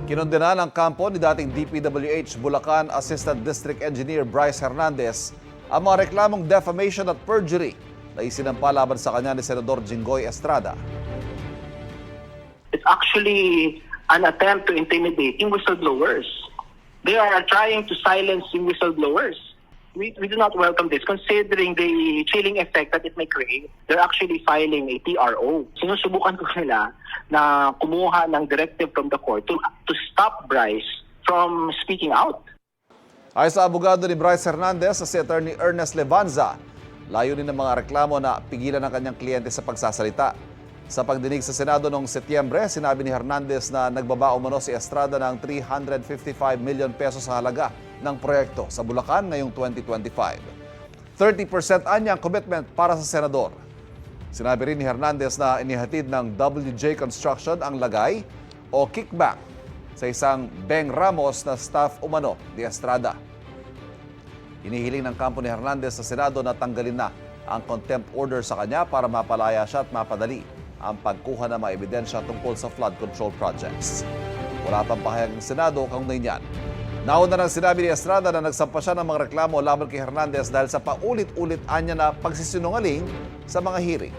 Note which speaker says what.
Speaker 1: Kinondena ng kampo ni dating DPWH Bulacan Assistant District Engineer Bryce Hernandez ang mga reklamong defamation at perjury na isinampa laban sa kanya ni Senador Jinggoy Estrada.
Speaker 2: It's actually an attempt to intimidate yung whistleblowers. They are trying to silence yung whistleblowers. We do not welcome this considering the chilling effect that it may create. They're actually filing a TRO. Sinusubukan ko nila na kumuha ng directive from the court to stop Bryce from speaking out.
Speaker 1: Ayon sa abogado ni Bryce Hernandez, si Attorney Ernest Levanza, layunin ng mga reklamo na pigilan ng kanyang kliyente sa pagsasalita. Sa pagdinig sa Senado noong Setyembre, sinabi ni Hernandez na nagbaba umano si Estrada ng 355 million pesos sa halaga ng proyekto sa Bulacan ngayong 2025. 30% anyang commitment para sa senador. Sinabi rin ni Hernandez na inihatid ng WJ Construction ang lagay o kickback sa isang Beng Ramos na staff umano ni Estrada. Hinihiling ng kampo ni Hernandez sa Senado na tanggalin na ang contempt order sa kanya para mapalaya siya at mapadali ang pagkuha ng mga ebidensya tungkol sa flood control projects. Wala pang pahayag ng Senado kaugnay niyan. Nauna nang sinabi ni Estrada na nagsampa siya ng mga reklamo laban kay Hernandez dahil sa paulit-ulit anya na pagsisinungaling sa mga hearing.